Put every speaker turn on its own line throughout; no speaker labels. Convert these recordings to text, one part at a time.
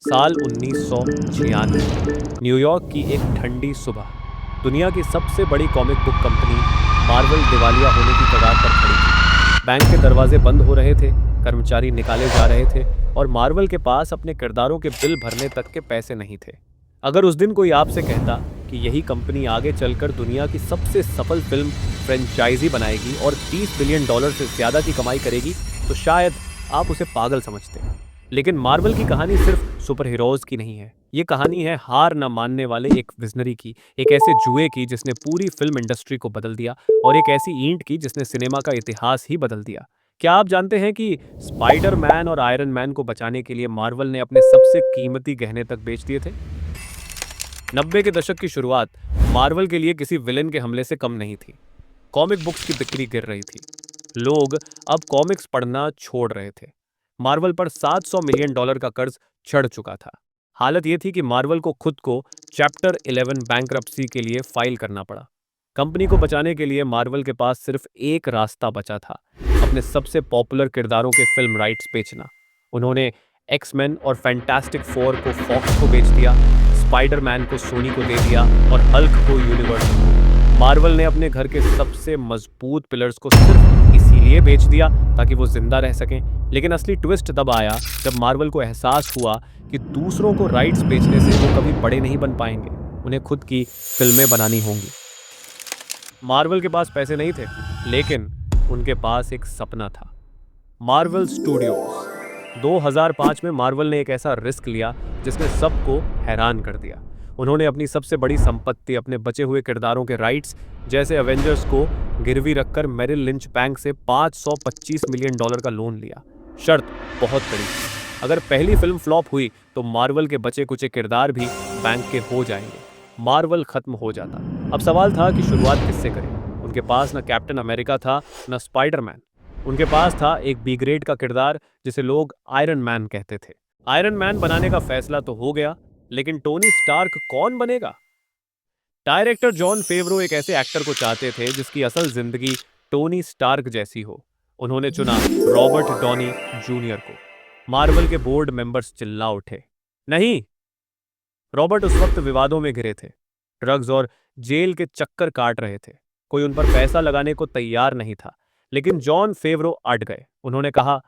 साल 1996 न्यूयॉर्क की एक ठंडी सुबह दुनिया की सबसे बड़ी कॉमिक बुक कंपनी मार्वल दिवालिया होने की कगार पर खड़ी थी। बैंक के दरवाजे बंद हो रहे थे, कर्मचारी निकाले जा रहे थे और मार्वल के पास अपने किरदारों के बिल भरने तक के पैसे नहीं थे। अगर उस दिन कोई आपसे कहता कि यही कंपनी आगे चलकर दुनिया की सबसे सफल फिल्म फ्रेंचाइजी बनाएगी और $30 बिलियन से ज़्यादा की कमाई करेगी, तो शायद आप उसे पागल समझते। लेकिन मार्वल की कहानी सिर्फ सुपर हीरोज की नहीं है। ये कहानी है हार न मानने वाले एक विजनरी की, एक ऐसे जुए की जिसने पूरी फिल्म इंडस्ट्री को बदल दिया और एक ऐसी ईंट की जिसने सिनेमा का इतिहास ही बदल दिया। क्या आप जानते हैं कि स्पाइडर मैन और आयरन मैन को बचाने के लिए मार्वल ने अपने सबसे कीमती गहने तक बेच दिए थे? 90 के दशक की शुरुआत मार्वल के लिए किसी विलेन के हमले से कम नहीं थी। कॉमिक बुक्स की बिक्री गिर रही थी। लोग अब कॉमिक्स पढ़ना छोड़ रहे थे। मार्वल पर $700 मिलियन का कर्ज चढ़ चुका था। हालत यह थी कि मार्वल को खुद को चैप्टर 11 बैंकरप्सी के लिए फाइल करना पड़ा। कंपनी को बचाने के लिए मार्वल के पास सिर्फ एक रास्ता बचा था, अपने सबसे पॉपुलर किरदारों के फिल्म राइट्स बेचना। उन्होंने एक्समैन और फैंटास्टिक फोर को फॉक्स को बेच दिया, स्पाइडरमैन को सोनी को दे दिया और हल्क को यूनिवर्सल को। मार्वल ने अपने घर के सबसे मजबूत पिलर्स को सिर्फ इसीलिए बेच दिया ताकि वो जिंदा रह सकें। लेकिन असली ट्विस्ट तब आया जब मार्वल को एहसास हुआ कि दूसरों को राइट्स बेचने से वो कभी बड़े नहीं बन पाएंगे, उन्हें खुद की फिल्में बनानी होंगी। मार्वल के पास पैसे नहीं थे, लेकिन उनके पास एक सपना था, मार्वल स्टूडियोज। 2005 में मार्वल ने एक ऐसा रिस्क लिया जिसने सबको हैरान कर दिया। उन्होंने अपनी सबसे बड़ी संपत्ति, अपने बचे हुए किरदारों के राइट्स जैसे एवेंजर्स को गिरवी रखकर मेरिल लिंच बैंक से $525 मिलियन का लोन लिया। शर्त बहुत कड़ी थी, अगर पहली फिल्म फ्लॉप हुई तो मार्वल के बचे कुचे किरदार भी बैंक के हो जाएंगे, मार्वल खत्म हो जाता। अब सवाल था कि शुरुआत किससे करें। उनके पास न कैप्टन अमेरिका था, न स्पाइडरमैन। उनके पास था एक बी ग्रेड का किरदार जिसे लोग आयरन मैन कहते थे। आयरन मैन बनाने का फैसला तो हो गया, लेकिन टोनी स्टार्क कौन बनेगा? डायरेक्टर जॉन फेवरो एक ऐसे एक्टर को चाहते थे जिसकी असल जिंदगी टोनी स्टार्क जैसी हो। उन्होंने चुना रॉबर्ट डॉनी जूनियर को। मार्वल के बोर्ड मेंबर्स चिल्ला उठे, नहीं। रॉबर्ट उस वक्त विवादों में घिरे थे, ड्रग्स और जेल के चक्कर काट रहे थे। कोई उन पर पैसा लगाने को तैयार नहीं था। लेकिन जॉन फेवरो अड़ गए। उन्होंने कहा,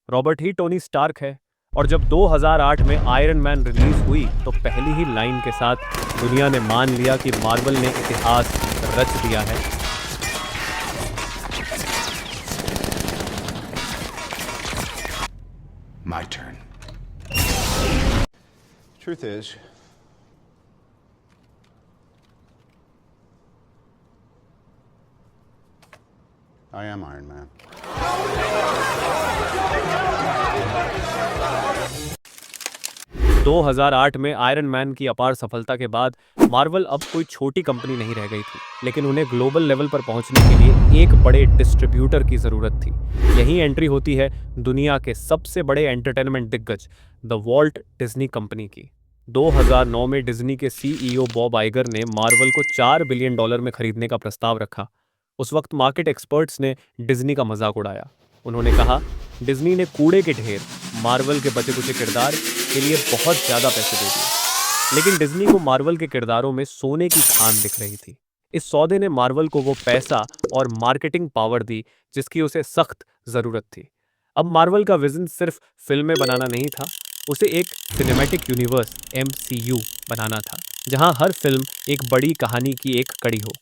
रॉबर्ट ही टोनी स्टार्क है। और जब 2008 में आयरन मैन रिलीज हुई तो पहली ही लाइन के साथ दुनिया ने मान लिया कि मार्वल ने इतिहास रच दिया है।
My turn. Truth is, I am Iron Man.
2008 में आयरन मैन की अपार सफलता के बाद मार्वल अब कोई छोटी कंपनी नहीं रह गई थी, लेकिन उन्हें ग्लोबल लेवल पर पहुंचने के लिए एक बड़े डिस्ट्रीब्यूटर की जरूरत थी। यही एंट्री होती है दुनिया के सबसे बड़े एंटरटेनमेंट दिग्गज द वॉल्ट डिज्नी कंपनी की। 2009 में डिज्नी के सीईओ बॉब आइगर ने मार्वल को $4 बिलियन में खरीदने का प्रस्ताव रखा। उस वक्त मार्केट एक्सपर्ट्स ने डिज्नी का मजाक उड़ाया। उन्होंने कहा, डिज्नी ने कूड़े के ढेर, मार्वल के बचे कुचे किरदार के लिए बहुत ज्यादा पैसे दे दिए। लेकिन डिज्नी को मार्वल के किरदारों में सोने की खान दिख रही थी। इस सौदे ने मार्वल को वो पैसा और मार्केटिंग पावर दी जिसकी उसे सख्त जरूरत थी। अब मार्वल का विजन सिर्फ फिल्में बनाना नहीं था, उसे एक सिनेमैटिक यूनिवर्स MCU बनाना था, जहां हर फिल्म एक बड़ी कहानी की एक कड़ी हो।